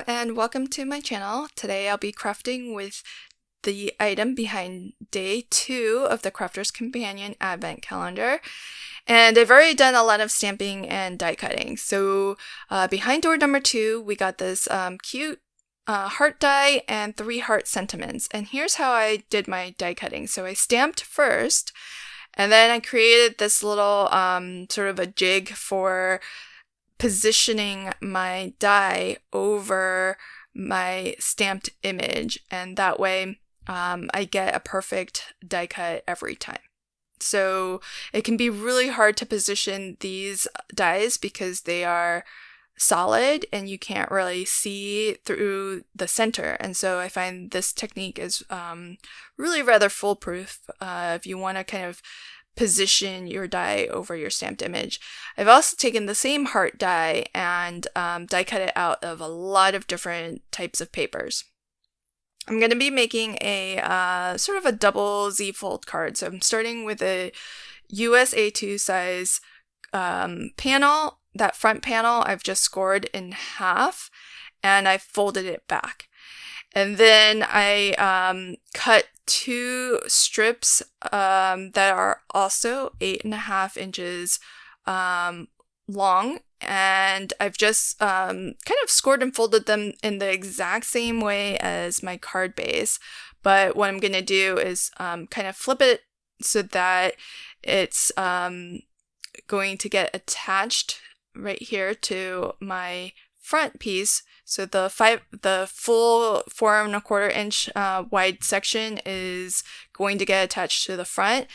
Hello and welcome to my channel. Today I'll be crafting with the item behind day 2 of the Crafter's Companion Advent Calendar. And I've already done a lot of stamping and die cutting. So behind door number 2 we got this cute heart die and 3 heart sentiments. And here's how I did my die cutting. So I stamped first, and then I created this little sort of a jig for positioning my die over my stamped image, and that way I get a perfect die cut every time. So it can be really hard to position these dies because they are solid and you can't really see through the center, and so I find this technique is really rather foolproof if you want to kind of position your die over your stamped image. I've also taken the same heart die and die cut it out of a lot of different types of papers. I'm going to be making a sort of a double Z fold card. So I'm starting with a US A2 size panel. That front panel I've just scored in half and I folded it back. And then I cut 2 strips that are also 8.5 inches long, and I've just kind of scored and folded them in the exact same way as my card base. But what I'm going to do is kind of flip it so that it's going to get attached right here to my front piece. So the full 4¼ inch wide section is going to get attached to the front,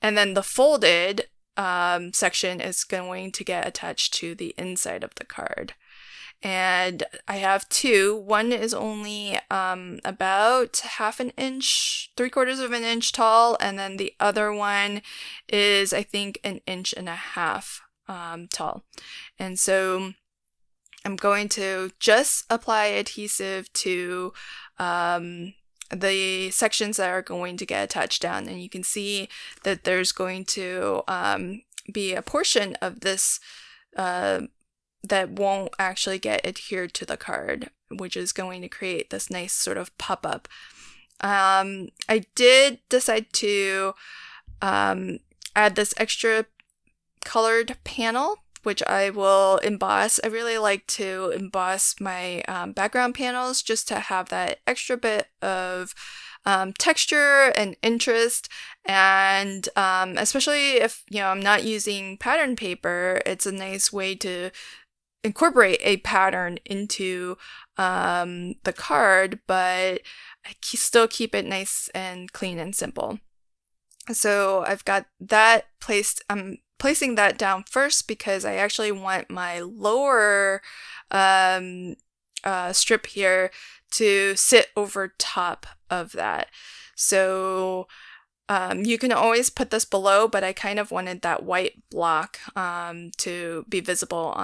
and then the folded section is going to get attached to the inside of the card. And I have 2. One is only about 1/2 inch, 3/4 inch tall, and then the other one is I think 1.5 inches tall. And so I'm going to just apply adhesive to the sections that are going to get attached down, and you can see that there's going to be a portion of this that won't actually get adhered to the card, which is going to create this nice sort of pop-up. I did decide to add this extra colored panel, which I will emboss. I really like to emboss my background panels just to have that extra bit of texture and interest, and especially if I'm not using pattern paper, it's a nice way to incorporate a pattern into the card, but I still keep it nice and clean and simple. So I've got that placed. Placing that down first because I actually want my lower strip here to sit over top of that. So you can always put this below, but I kind of wanted that white block to be visible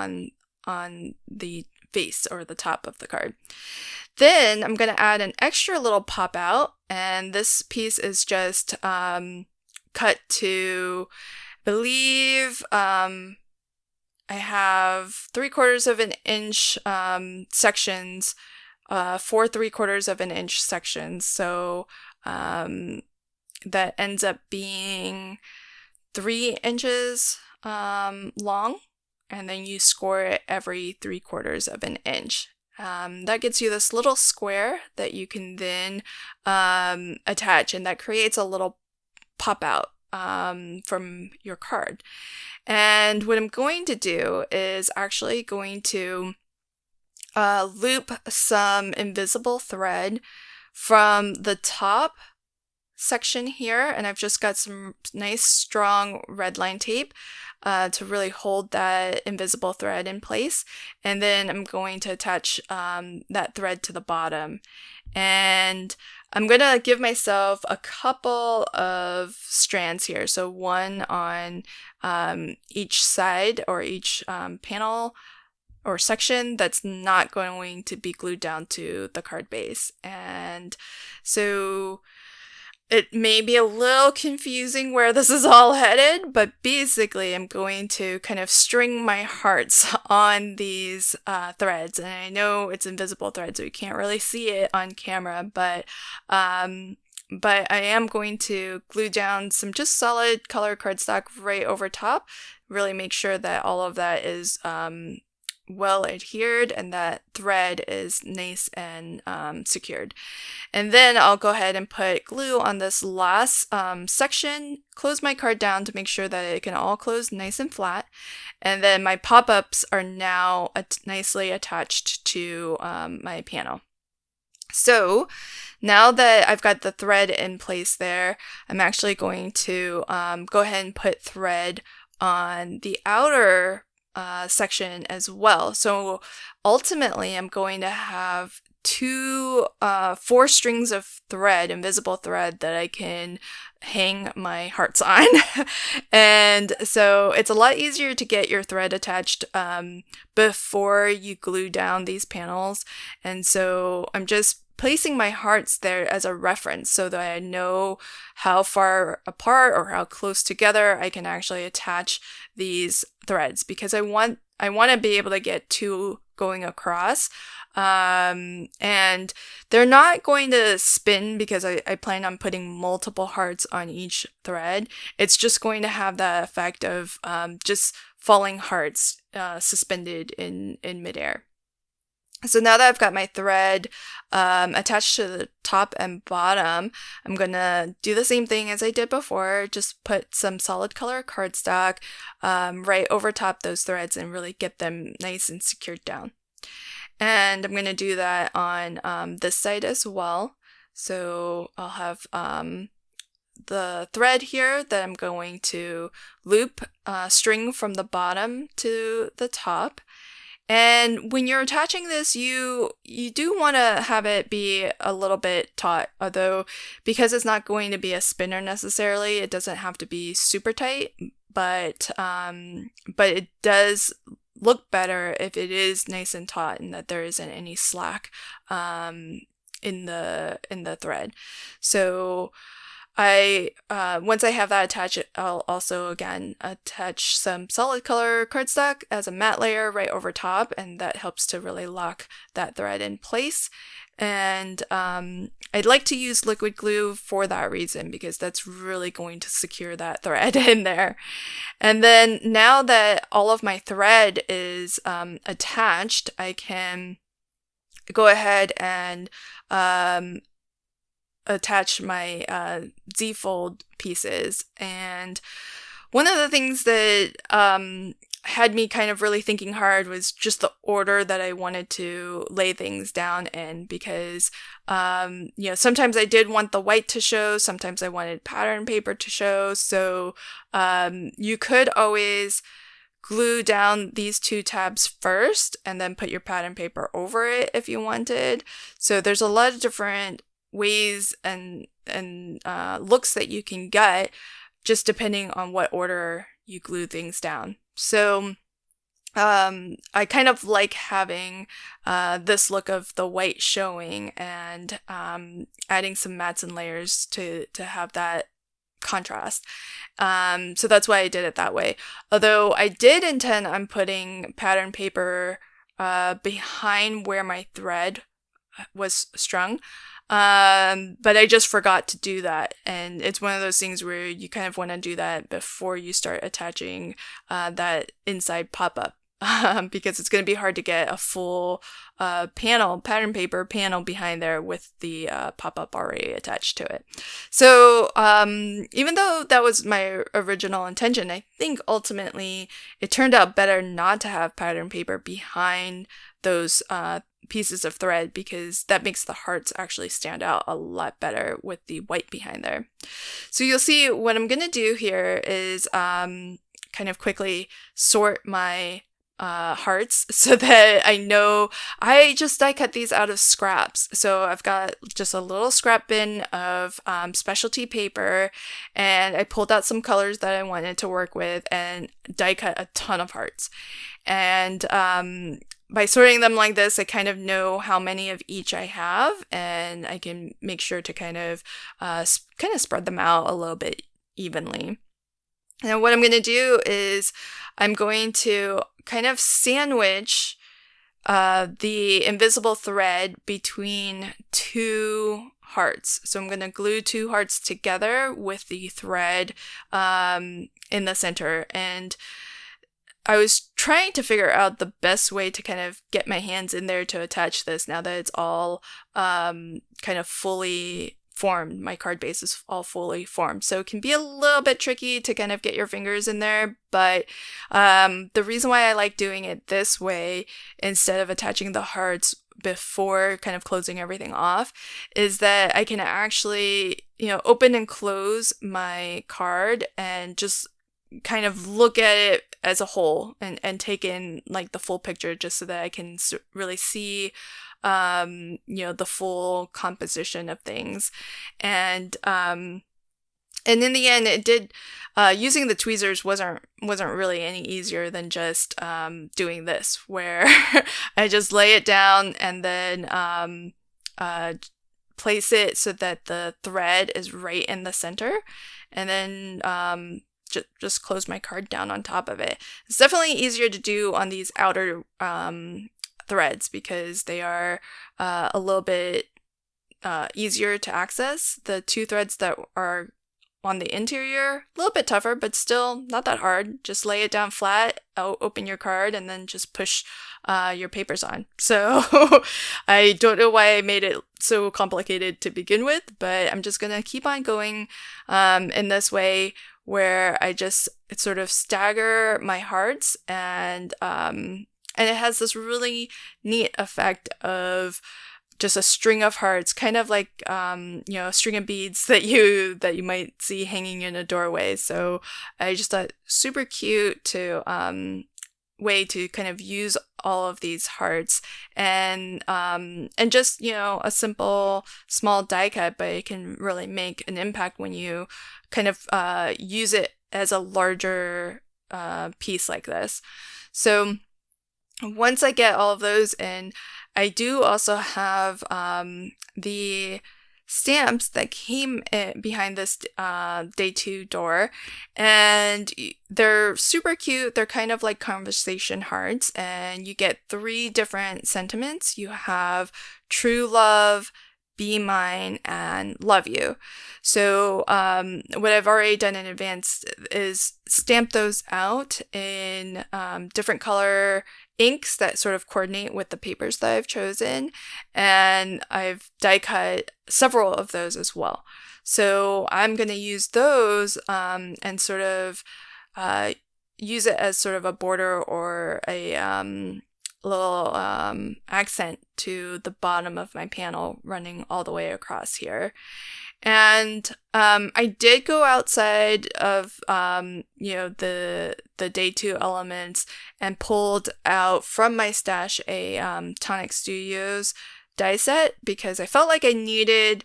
on the face or the top of the card. Then I'm going to add an extra little pop out, and this piece is just cut to, I believe I have 3/4 inch sections, 4 3/4 inch sections. So that ends up being 3 inches long, and then you score it every 3/4 inch. That gets you this little square that you can then attach, and that creates a little pop out from your card. And what I'm going to do is actually going to loop some invisible thread from the top section here, and I've just got some nice strong red line tape to really hold that invisible thread in place, and then I'm going to attach that thread to the bottom. And I'm going to give myself a couple of strands here, so one on each side or each panel or section that's not going to be glued down to the card base. And so It may be a little confusing where this is all headed, but basically I'm going to kind of string my hearts on these threads. And I know it's invisible thread, so you can't really see it on camera, but I am going to glue down some just solid color cardstock right over top. Really make sure that all of that is well adhered and that thread is nice and secured. And then I'll go ahead and put glue on this last section, close my card down to make sure that it can all close nice and flat. And then my pop-ups are now nicely attached to my panel. So now that I've got the thread in place there, I'm actually going to go ahead and put thread on the outer section as well. So ultimately I'm going to have 4 strings of thread, invisible thread, that I can hang my hearts on. And so it's a lot easier to get your thread attached before you glue down these panels. And so I'm just placing my hearts there as a reference so that I know how far apart or how close together I can actually attach these threads, because I want to be able to get 2 going across. And they're not going to spin because I plan on putting multiple hearts on each thread. It's just going to have the effect of just falling hearts suspended in midair. So now that I've got my thread attached to the top and bottom, I'm going to do the same thing as I did before, just put some solid color cardstock right over top those threads and really get them nice and secured down. And I'm going to do that on this side as well. So I'll have the thread here that I'm going to loop string from the bottom to the top. And when you're attaching this, you do want to have it be a little bit taut, although because it's not going to be a spinner necessarily, it doesn't have to be super tight, but it does look better if it is nice and taut and that there isn't any slack in the thread. So once I have that attached, I'll also again attach some solid color cardstock as a matte layer right over top, and that helps to really lock that thread in place. And I'd like to use liquid glue for that reason, because that's really going to secure that thread in there. And then now that all of my thread is attached, I can go ahead and attach my Z-fold pieces. And one of the things that had me kind of really thinking hard was just the order that I wanted to lay things down in, because sometimes I did want the white to show, sometimes I wanted pattern paper to show. So you could always glue down these 2 tabs first and then put your pattern paper over it if you wanted. So there's a lot of different ways and looks that you can get just depending on what order you glue things down. So I kind of like having this look of the white showing and adding some mats and layers to have that contrast. So that's why I did it that way. Although I did intend on putting pattern paper behind where my thread was strung. But I just forgot to do that. And it's one of those things where you kind of want to do that before you start attaching that inside pop-up. Because it's going to be hard to get a full pattern paper panel behind there with the pop-up already attached to it. So even though that was my original intention, I think ultimately it turned out better not to have pattern paper behind those pieces of thread, because that makes the hearts actually stand out a lot better with the white behind there. So you'll see what I'm going to do here is kind of quickly sort my hearts so that I know. I just die cut these out of scraps. So I've got just a little scrap bin of specialty paper, and I pulled out some colors that I wanted to work with and die cut a ton of hearts. And by sorting them like this, I kind of know how many of each I have, and I can make sure to kind of spread them out a little bit evenly. Now what I'm going to do is I'm going to kind of sandwich the invisible thread between two hearts. So I'm going to glue two hearts together with the thread in the center. And I was trying to figure out the best way to kind of get my hands in there to attach this now that it's all kind of fully formed. My card base is all fully formed. So it can be a little bit tricky to kind of get your fingers in there, but the reason why I like doing it this way instead of attaching the hearts before kind of closing everything off is that I can actually, open and close my card and just kind of look at it as a whole and take in like the full picture just so that I can really see the full composition of things. And in the end, it did, using the tweezers wasn't really any easier than just doing this, where I just lay it down and then place it so that the thread is right in the center, and then just close my card down on top of it. It's definitely easier to do on these outer threads because they are a little bit easier to access. The two threads that are on the interior, a little bit tougher, but still not that hard. Just lay it down flat, open your card, and then just push your papers on. So I don't know why I made it so complicated to begin with, but I'm just gonna keep on going in this way, where I just sort of stagger my hearts, and it has this really neat effect of just a string of hearts, kind of like a string of beads that you might see hanging in a doorway. So I just thought super cute to way to kind of use all of these hearts, and just a simple small die cut, but it can really make an impact when you kind of use it as a larger piece like this. So once I get all of those in, I do also have the stamps that came behind this day 2 door, and they're super cute. They're kind of like conversation hearts, and you get 3 different sentiments. You have true love, be mine, and love you. So what I've already done in advance is stamp those out in different color inks that sort of coordinate with the papers that I've chosen, and I've die cut several of those as well. So I'm going to use those and sort of use it as sort of a border or a little accent to the bottom of my panel running all the way across here. And I did go outside of the day 2 elements and pulled out from my stash a Tonic Studios die set, because I felt like I needed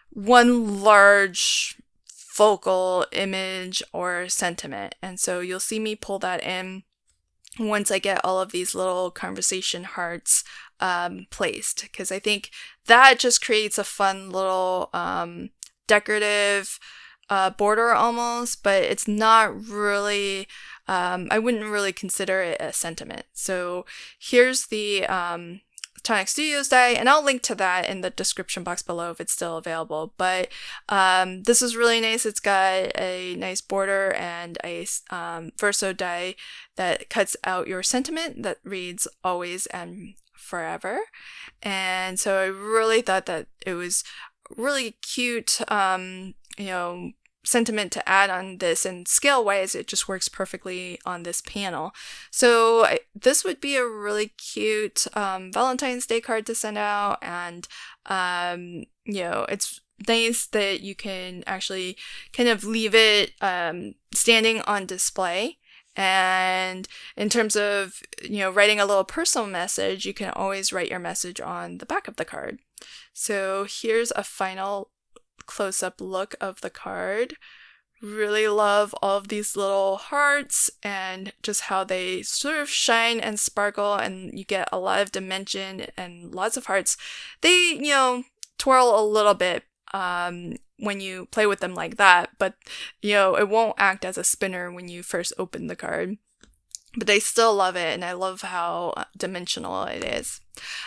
one large focal image or sentiment. And so you'll see me pull that in once I get all of these little conversation hearts placed, because I think that just creates a fun little decorative border almost, but it's not really, I wouldn't really consider it a sentiment. So here's the Tonic Studios die, and I'll link to that in the description box below if it's still available. But this is really nice. It's got a nice border and a verso die that cuts out your sentiment that reads always and forever. And so I really thought that it was really cute, sentiment to add on this, and scale wise it just works perfectly on this panel. So this would be a really cute Valentine's Day card to send out, and it's nice that you can actually kind of leave it standing on display, And in terms of, writing a little personal message, you can always write your message on the back of the card. So here's a final close-up look of the card. Really love all of these little hearts and just how they sort of shine and sparkle, and you get a lot of dimension and lots of hearts. They, twirl a little bit when you play with them like that, but it won't act as a spinner when you first open the card. But I still love it, and I love how dimensional it is.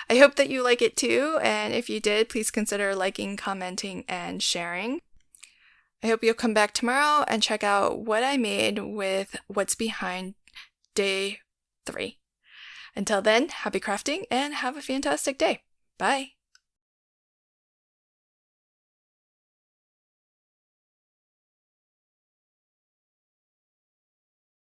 I hope that you like it too, and if you did, please consider liking, commenting, and sharing. I hope you'll come back tomorrow and check out what I made with what's behind day 3. Until then, happy crafting and have a fantastic day. Bye!